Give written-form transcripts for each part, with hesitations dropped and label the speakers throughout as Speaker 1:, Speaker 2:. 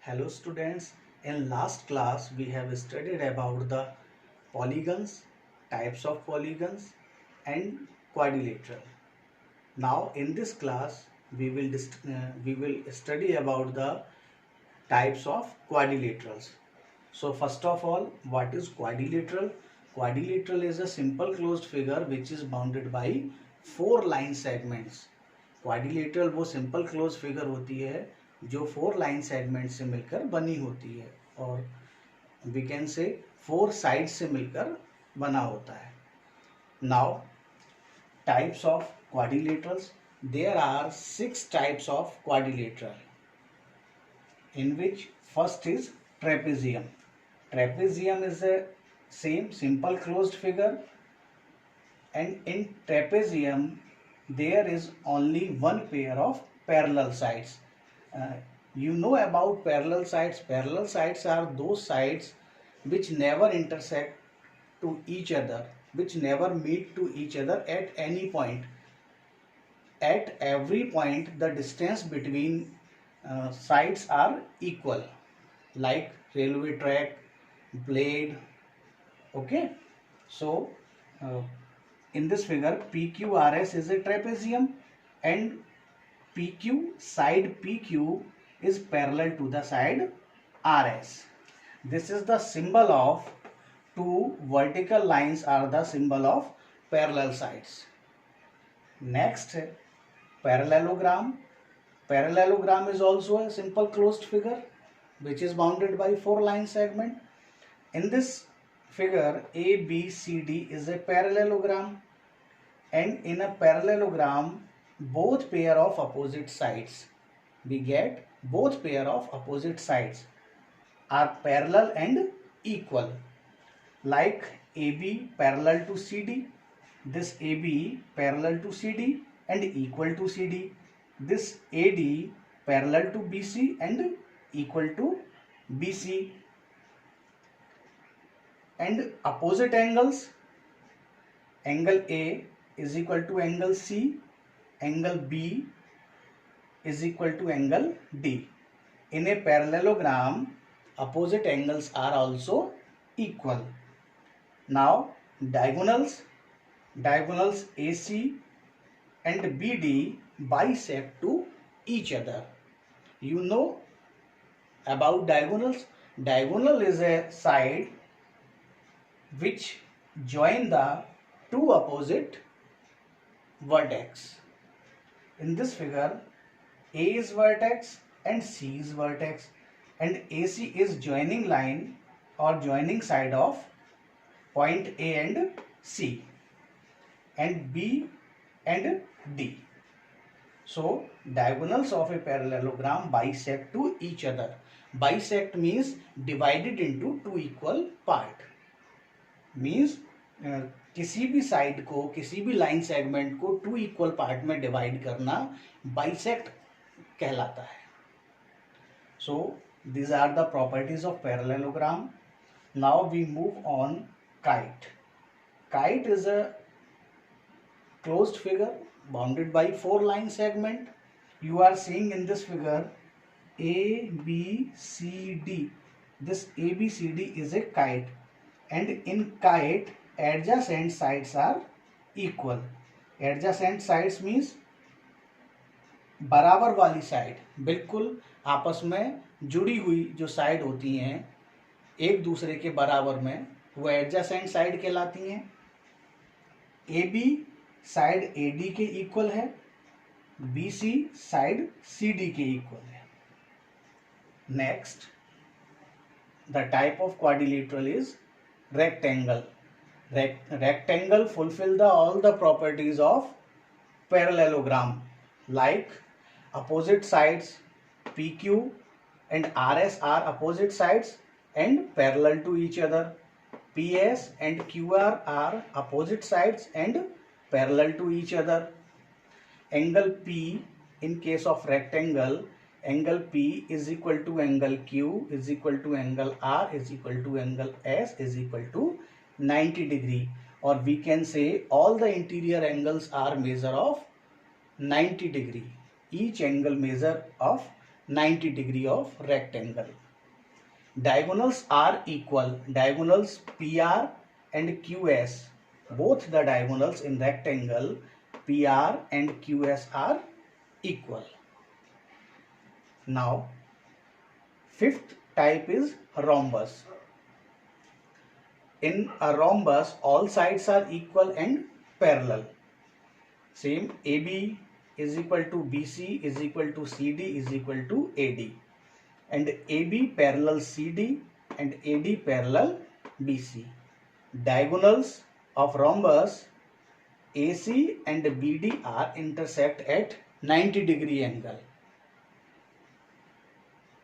Speaker 1: Hello students, in last class we have studied about the polygons, types of polygons and quadrilateral. Now in this class we will study about the types of quadrilaterals. So first of all, what is quadrilateral? Quadrilateral is a simple closed figure which is bounded by four line segments. Quadrilateral वो simple close figure होती है जो four line segment से मिलकर बनी होती है और we can say four side से मिलकर बना होता है. Now types of quadrilaterals. There are 6 types of quadrilateral in which first is trapezium. Trapezium is a same simple closed figure, and in trapezium there is only one pair of parallel sides. Uh, you know about parallel sides. Parallel sides are those sides which never intersect to each other, which never meet to each other at any point. At every point the distance between sides are equal, like railway track, blade. Okay, so uh, in this figure PQRS is a trapezium and side PQ is parallel to the side RS. This is the symbol of two vertical lines are the symbol of parallel sides. Next, parallelogram. Parallelogram is also a simple closed figure which is bounded by four line segment. In this figure ABCD is a parallelogram, and in a parallelogram both pair of opposite sides, we get both pair of opposite sides are parallel and equal, like AB parallel to CD, this AB parallel to CD and equal to CD, this AD parallel to BC and equal to BC. And opposite angles, angle A is equal to angle C, angle B is equal to angle D. In a parallelogram, opposite angles are also equal. Now diagonals AC and BD bisect to each other. You know about diagonals. Diagonal is a side which join the two opposite vertex. In this figure A is vertex and C is vertex, and AC is joining line or joining side of point A and C and B and D. So diagonals of a parallelogram bisect to each other. Bisect means divided into two equal part. Means किसी भी side को, किसी भी line segment को two equal part में divide करना bisect कहलाता है. सो these are the properties of parallelogram. Now we move on kite. Kite is a closed figure bounded by four line segment. You are seeing in this figure ABCD. This ABCD is a kite, and in kite adjacent sides are equal. Adjacent sides means बराबर वाली side, बिल्कुल आपस में जुड़ी हुई जो side होती हैं एक दूसरे के बराबर में, वो एडजेसेंट साइड कहलाती हैं. AB साइड AD के इक्वल है, BC साइड CD के इक्वल है. Next, the type of quadrilateral is rectangle. Rectangle fulfill all the properties of parallelogram, like opposite sides PQ and RS are opposite sides and parallel to each other. PS and QR are opposite sides and parallel to each other. Angle P in case of rectangle, angle P is equal to angle Q is equal to angle R is equal to angle S is equal to 90 degree, or we can say all the interior angles are measure of 90 degree. Each angle measure of 90 degree of rectangle. Diagonals are equal. Diagonals PR and QS, both the diagonals in rectangle PR and QS are equal. Now, fifth type is rhombus. In a rhombus, all sides are equal and parallel. Same, AB is equal to BC is equal to CD is equal to AD. And AB parallel CD and AD parallel BC. Diagonals of rhombus AC and BD are intersect at 90 degree angle.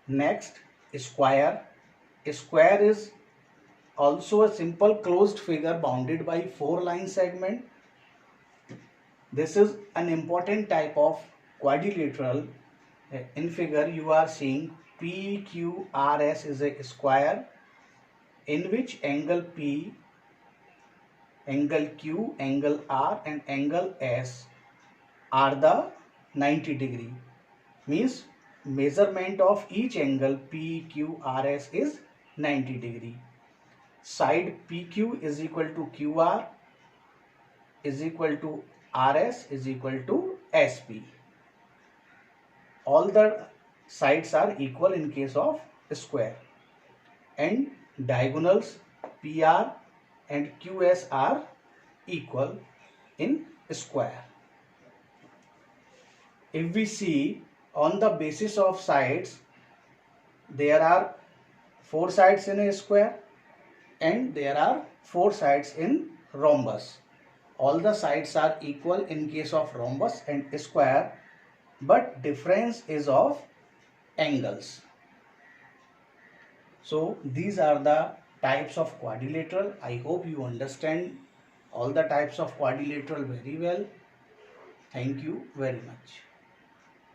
Speaker 1: Next, square. A square is also a simple closed figure bounded by 4 line segment. This is an important type of quadrilateral. In figure you are seeing PQRS is a square in which angle P, angle Q, angle R and angle S are the 90 degree. Means measurement of each angle PQRS is 90 degree. Side PQ is equal to QR is equal to RS is equal to SP. All the sides are equal in case of square, and diagonals PR and QS are equal in square. If we see on the basis of sides, there are 4 sides in a square and there are 4 sides in rhombus. All the sides are equal in case of rhombus and square, but difference is of angles. So these are the types of quadrilateral. I hope you understand all the types of quadrilateral very well. Thank you very much.